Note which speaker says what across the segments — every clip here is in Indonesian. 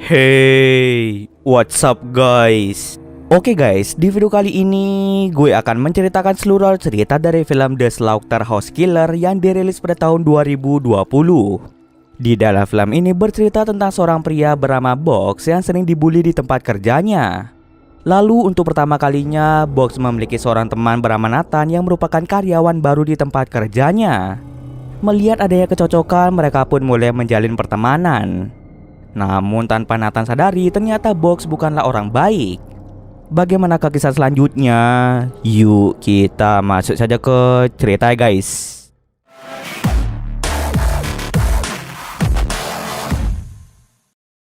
Speaker 1: Hey, what's up guys? Oke guys, di video kali ini gue akan menceritakan seluruh cerita dari film The Slaughterhouse Killer yang dirilis pada tahun 2020. Di dalam film ini bercerita tentang seorang pria bernama Box yang sering dibully di tempat kerjanya. Lalu untuk pertama kalinya, Box memiliki seorang teman bernama Nathan yang merupakan karyawan baru di tempat kerjanya. Melihat adanya kecocokan, mereka pun mulai menjalin pertemanan. Namun tanpa Nathan sadari, ternyata Box bukanlah orang baik. Bagaimanakah kisah selanjutnya? Yuk kita masuk saja ke cerita guys.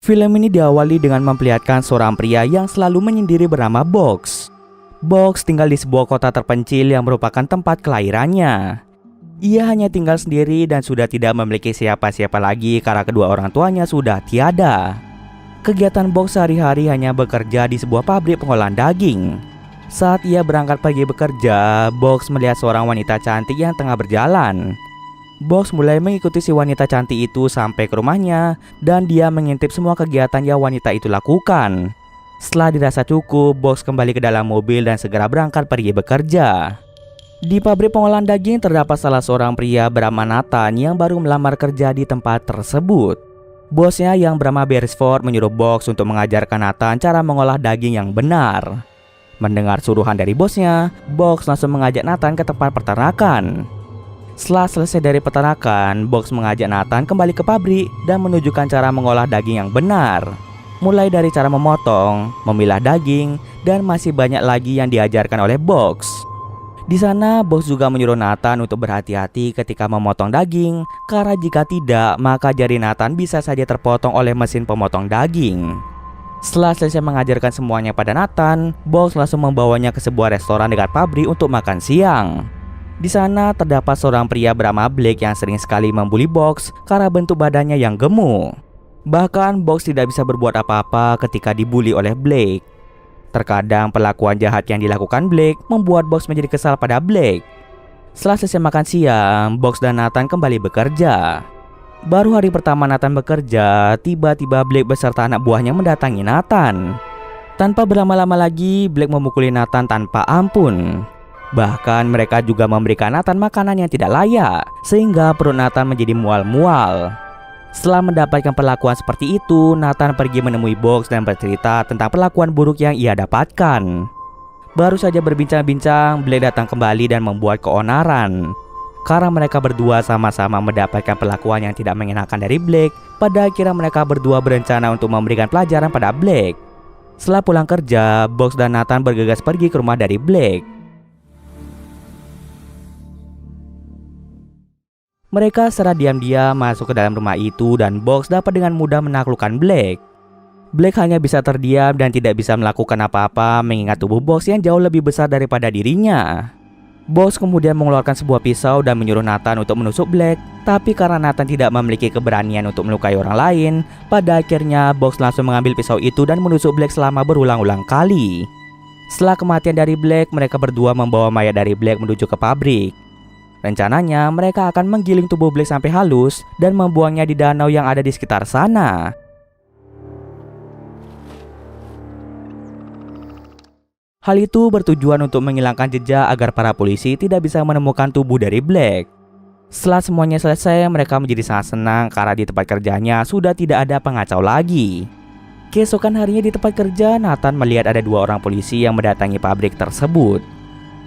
Speaker 1: Film ini diawali dengan memperlihatkan seorang pria yang selalu menyendiri bernama Box. Box tinggal di sebuah kota terpencil yang merupakan tempat kelahirannya. Ia hanya tinggal sendiri dan sudah tidak memiliki siapa-siapa lagi karena kedua orang tuanya sudah tiada. Kegiatan Box sehari-hari hanya bekerja di sebuah pabrik pengolahan daging. Saat ia berangkat pergi bekerja, Box melihat seorang wanita cantik yang tengah berjalan. Box mulai mengikuti si wanita cantik itu sampai ke rumahnya dan dia mengintip semua kegiatan yang wanita itu lakukan. Setelah dirasa cukup, Box kembali ke dalam mobil dan segera berangkat pergi bekerja. Di pabrik pengolahan daging terdapat salah seorang pria bernama Nathan yang baru melamar kerja di tempat tersebut. Bosnya yang bernama Beresford menyuruh Box untuk mengajarkan Nathan cara mengolah daging yang benar. Mendengar suruhan dari bosnya, Box langsung mengajak Nathan ke tempat peternakan. Setelah selesai dari peternakan, Box mengajak Nathan kembali ke pabrik dan menunjukkan cara mengolah daging yang benar. Mulai dari cara memotong, memilah daging, dan masih banyak lagi yang diajarkan oleh Box. Di sana, Box juga menyuruh Nathan untuk berhati-hati ketika memotong daging, karena jika tidak, maka jari Nathan bisa saja terpotong oleh mesin pemotong daging. Setelah selesai mengajarkan semuanya pada Nathan, Box langsung membawanya ke sebuah restoran dekat pabrik untuk makan siang. Di sana terdapat seorang pria bernama Blake yang sering sekali membuli Box karena bentuk badannya yang gemuk. Bahkan Box tidak bisa berbuat apa-apa ketika dibuli oleh Blake. Terkadang perlakuan jahat yang dilakukan Blake membuat Box menjadi kesal pada Blake. Setelah selesai makan siang, Box dan Nathan kembali bekerja. Baru hari pertama Nathan bekerja, tiba-tiba Blake beserta anak buahnya mendatangi Nathan. Tanpa berlama-lama lagi, Blake memukuli Nathan tanpa ampun. Bahkan mereka juga memberikan Nathan makanan yang tidak layak, sehingga perut Nathan menjadi mual-mual. Setelah mendapatkan perlakuan seperti itu, Nathan pergi menemui Box dan bercerita tentang perlakuan buruk yang ia dapatkan. Baru saja berbincang-bincang, Blake datang kembali dan membuat keonaran. Karena mereka berdua sama-sama mendapatkan perlakuan yang tidak mengenakan dari Blake, pada akhirnya mereka berdua berencana untuk memberikan pelajaran pada Blake. Setelah pulang kerja, Box dan Nathan bergegas pergi ke rumah dari Blake. Mereka secara diam-diam masuk ke dalam rumah itu dan Box dapat dengan mudah menaklukkan Blake. Blake hanya bisa terdiam dan tidak bisa melakukan apa-apa mengingat tubuh Box yang jauh lebih besar daripada dirinya. Box kemudian mengeluarkan sebuah pisau dan menyuruh Nathan untuk menusuk Blake, tapi karena Nathan tidak memiliki keberanian untuk melukai orang lain, pada akhirnya Box langsung mengambil pisau itu dan menusuk Blake selama berulang-ulang kali. Setelah kematian dari Blake, mereka berdua membawa mayat dari Blake menuju ke pabrik. Rencananya mereka akan menggiling tubuh Blake sampai halus dan membuangnya di danau yang ada di sekitar sana. Hal itu bertujuan untuk menghilangkan jejak agar para polisi tidak bisa menemukan tubuh dari Blake. Setelah semuanya selesai, mereka menjadi sangat senang karena di tempat kerjanya sudah tidak ada pengacau lagi. Keesokan harinya di tempat kerja, Nathan melihat ada dua orang polisi yang mendatangi pabrik tersebut.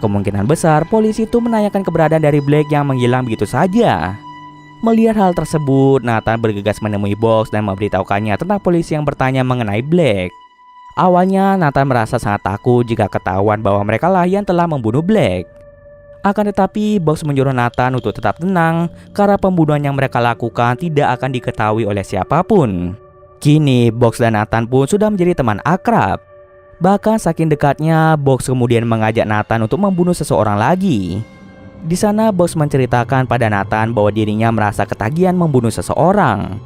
Speaker 1: Kemungkinan besar polisi itu menanyakan keberadaan dari Blake yang menghilang begitu saja. Melihat hal tersebut, Nathan bergegas menemui Box dan memberitahukannya tentang polisi yang bertanya mengenai Blake. Awalnya Nathan merasa sangat takut jika ketahuan bahwa mereka lah yang telah membunuh Blake. Akan tetapi Box menyuruh Nathan untuk tetap tenang karena pembunuhan yang mereka lakukan tidak akan diketahui oleh siapapun. Kini Box dan Nathan pun sudah menjadi teman akrab. Bahkan saking dekatnya, Box kemudian mengajak Nathan untuk membunuh seseorang lagi. Di sana Box menceritakan pada Nathan bahwa dirinya merasa ketagihan membunuh seseorang.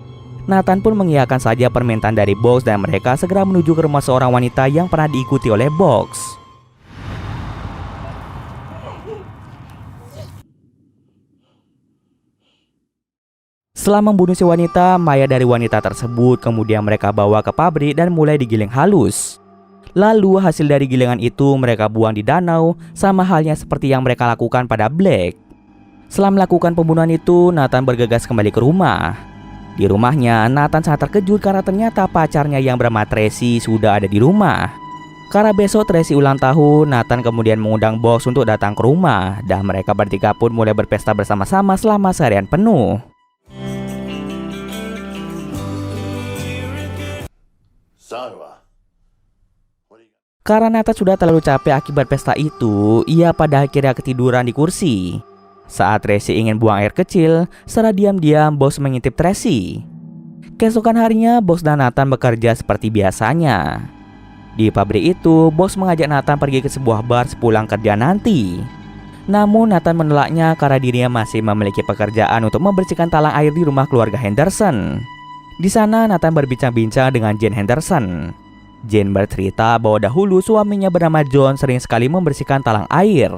Speaker 1: Nathan pun mengiyakan saja permintaan dari Box dan mereka segera menuju ke rumah seorang wanita yang pernah diikuti oleh Box. Setelah membunuh si wanita, mayat dari wanita tersebut kemudian mereka bawa ke pabrik dan mulai digiling halus. Lalu hasil dari gilingan itu mereka buang di danau, sama halnya seperti yang mereka lakukan pada Black. Setelah melakukan pembunuhan itu, Nathan bergegas kembali ke rumah. Di rumahnya, Nathan sangat terkejut karena ternyata pacarnya yang bernama Tracy sudah ada di rumah. Karena besok Tracy ulang tahun, Nathan kemudian mengundang Box untuk datang ke rumah, dan mereka bertiga pun mulai berpesta bersama-sama selama seharian penuh. Karena Nathan sudah terlalu capek akibat pesta itu, ia pada akhirnya ketiduran di kursi. Saat Tracy ingin buang air kecil, secara diam-diam Box mengintip Tracy. Keesokan harinya, Box dan Nathan bekerja seperti biasanya. Di pabrik itu, Box mengajak Nathan pergi ke sebuah bar sepulang kerja nanti. Namun Nathan menolaknya karena dirinya masih memiliki pekerjaan untuk membersihkan talang air di rumah keluarga Henderson. Di sana Nathan berbincang-bincang dengan Jane Henderson. Jane bercerita bahwa dahulu suaminya bernama John sering sekali membersihkan talang air.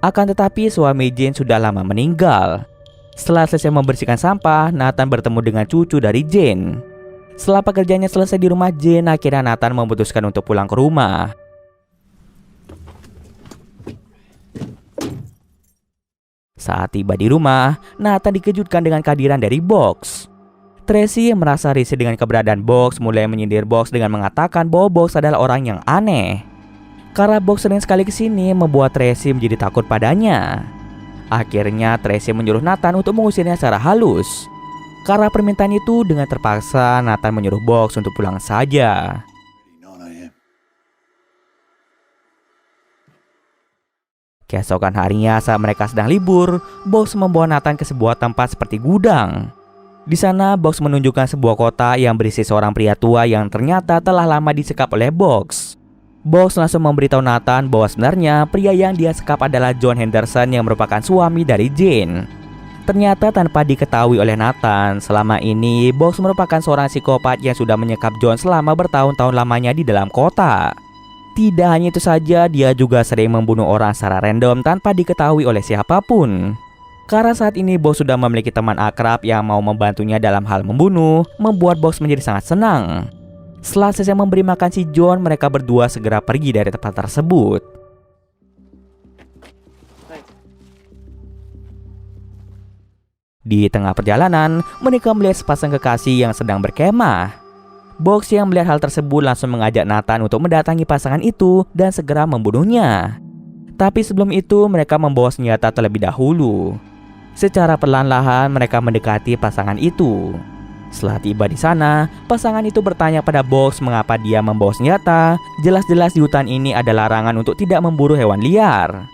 Speaker 1: Akan tetapi suami Jane sudah lama meninggal. Setelah selesai membersihkan sampah, Nathan bertemu dengan cucu dari Jane. Setelah pekerjaannya selesai di rumah Jane, akhirnya Nathan memutuskan untuk pulang ke rumah. Saat tiba di rumah, Nathan dikejutkan dengan kehadiran dari Box. Tracy yang merasa risih dengan keberadaan Box mulai menyindir Box dengan mengatakan bahwa Box adalah orang yang aneh. Karena Box sering sekali kesini membuat Tracy menjadi takut padanya. Akhirnya Tracy menyuruh Nathan untuk mengusirnya secara halus. Karena permintaan itu, dengan terpaksa Nathan menyuruh Box untuk pulang saja. Keesokan harinya saat mereka sedang libur, Box membawa Nathan ke sebuah tempat seperti gudang. Di sana Box menunjukkan sebuah kotak yang berisi seorang pria tua yang ternyata telah lama disekap oleh Box. Box langsung memberitahu Nathan bahwa sebenarnya pria yang dia sekap adalah John Henderson yang merupakan suami dari Jane. Ternyata tanpa diketahui oleh Nathan, selama ini Box merupakan seorang psikopat yang sudah menyekap John selama bertahun-tahun lamanya di dalam kota. Tidak hanya itu saja, dia juga sering membunuh orang secara random tanpa diketahui oleh siapapun. Karena saat ini Box sudah memiliki teman akrab yang mau membantunya dalam hal membunuh, membuat Box menjadi sangat senang. Setelah selesai memberi makan si John, mereka berdua segera pergi dari tempat tersebut. Di tengah perjalanan, mereka melihat sepasang kekasih yang sedang berkemah. Box yang melihat hal tersebut langsung mengajak Nathan untuk mendatangi pasangan itu dan segera membunuhnya. Tapi sebelum itu, mereka membawa senjata terlebih dahulu. Secara perlahan-lahan mereka mendekati pasangan itu. Setelah tiba di sana, pasangan itu bertanya pada Box mengapa dia membawa senjata. Jelas-jelas di hutan ini ada larangan untuk tidak memburu hewan liar.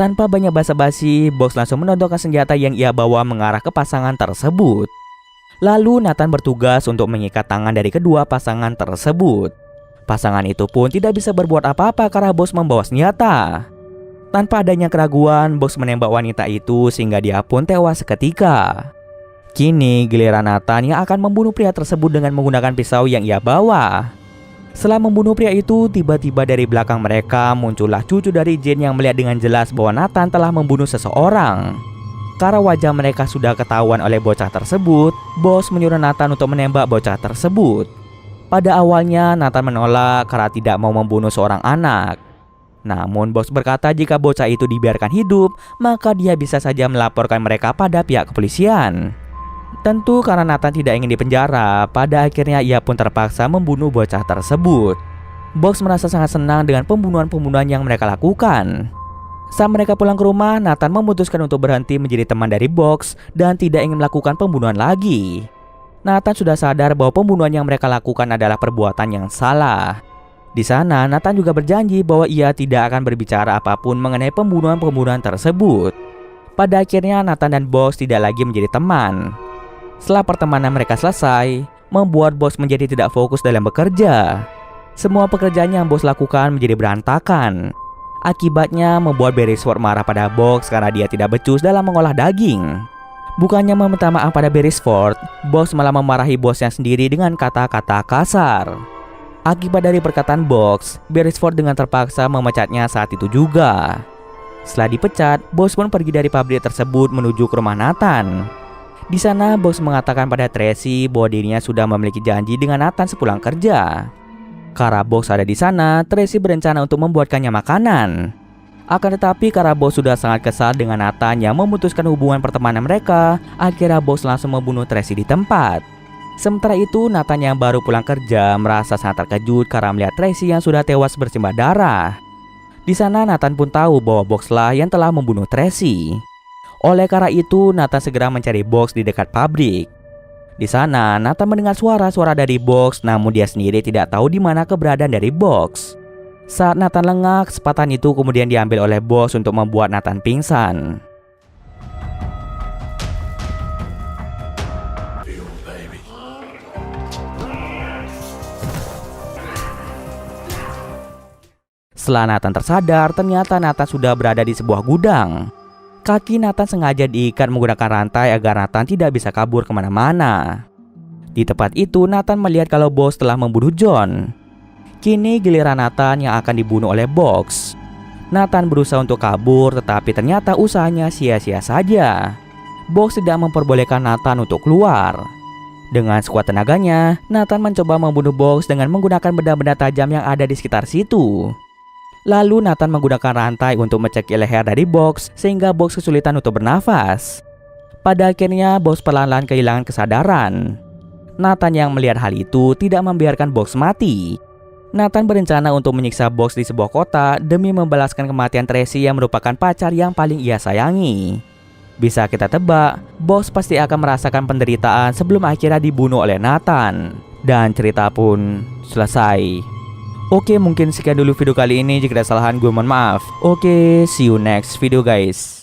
Speaker 1: Tanpa banyak basa-basi, Box langsung menodongkan senjata yang ia bawa mengarah ke pasangan tersebut. Lalu Nathan bertugas untuk mengikat tangan dari kedua pasangan tersebut. Pasangan itu pun tidak bisa berbuat apa-apa karena Box membawa senjata. Tanpa adanya keraguan, Box menembak wanita itu sehingga dia pun tewas seketika. Kini giliran Nathan yang akan membunuh pria tersebut dengan menggunakan pisau yang ia bawa. Setelah membunuh pria itu, tiba-tiba dari belakang mereka muncullah cucu dari Jane yang melihat dengan jelas bahwa Nathan telah membunuh seseorang. Karena wajah mereka sudah ketahuan oleh bocah tersebut, Box menyuruh Nathan untuk menembak bocah tersebut. Pada awalnya Nathan menolak karena tidak mau membunuh seorang anak. Namun Box berkata jika bocah itu dibiarkan hidup, maka dia bisa saja melaporkan mereka pada pihak kepolisian. Tentu karena Nathan tidak ingin dipenjara, pada akhirnya ia pun terpaksa membunuh bocah tersebut. Box merasa sangat senang dengan pembunuhan-pembunuhan yang mereka lakukan. Saat mereka pulang ke rumah, Nathan memutuskan untuk berhenti menjadi teman dari Box dan tidak ingin melakukan pembunuhan lagi. Nathan sudah sadar bahwa pembunuhan yang mereka lakukan adalah perbuatan yang salah. Di sana, Nathan juga berjanji bahwa ia tidak akan berbicara apapun mengenai pembunuhan-pembunuhan tersebut. Pada akhirnya, Nathan dan Box tidak lagi menjadi teman. Setelah pertemanan mereka selesai, membuat Box menjadi tidak fokus dalam bekerja. Semua pekerjaan yang Box lakukan menjadi berantakan. Akibatnya membuat Beresford marah pada Box karena dia tidak becus dalam mengolah daging. Bukannya meminta maaf pada Beresford, Box malah memarahi bosnya sendiri dengan kata-kata kasar. Akibat dari perkataan Box, Beresford dengan terpaksa memecatnya saat itu juga. Setelah dipecat, Box pun pergi dari pabrik tersebut menuju ke rumah Nathan. Di sana, Box mengatakan pada Tracy bahwa dirinya sudah memiliki janji dengan Nathan sepulang kerja. Karena Box ada di sana, Tracy berencana untuk membuatkannya makanan. Akan tetapi karena Box sudah sangat kesal dengan Nathan yang memutuskan hubungan pertemanan mereka, akhirnya Box langsung membunuh Tracy di tempat. Sementara itu, Nathan yang baru pulang kerja merasa sangat terkejut karena melihat Tracy yang sudah tewas bersimbah darah. Di sana Nathan pun tahu bahwa Box lah yang telah membunuh Tracy. Oleh karena itu, Nathan segera mencari Box di dekat pabrik. Di sana, Nathan mendengar suara-suara dari Box, namun dia sendiri tidak tahu di mana keberadaan dari Box. Saat Nathan lengah, kesempatan itu kemudian diambil oleh Box untuk membuat Nathan pingsan. Setelah Nathan tersadar, ternyata Nathan sudah berada di sebuah gudang. Kaki Nathan sengaja diikat menggunakan rantai agar Nathan tidak bisa kabur kemana-mana. Di tempat itu, Nathan melihat kalau Box telah membunuh John. Kini giliran Nathan yang akan dibunuh oleh Box. Nathan berusaha untuk kabur, tetapi ternyata usahanya sia-sia saja. Box tidak memperbolehkan Nathan untuk keluar. Dengan sekuat tenaganya, Nathan mencoba membunuh Box dengan menggunakan benda-benda tajam yang ada di sekitar situ. Lalu Nathan menggunakan rantai untuk mencekik leher dari Box sehingga Box kesulitan untuk bernafas. Pada akhirnya Box perlahan-lahan kehilangan kesadaran. Nathan yang melihat hal itu tidak membiarkan Box mati. Nathan berencana untuk menyiksa Box di sebuah kota demi membalaskan kematian Tracy yang merupakan pacar yang paling ia sayangi. Bisa kita tebak, Box pasti akan merasakan penderitaan sebelum akhirnya dibunuh oleh Nathan. Dan cerita pun selesai. Oke, mungkin sekian dulu video kali ini. Jika ada kesalahan gue mohon maaf. Oke, see you next video guys.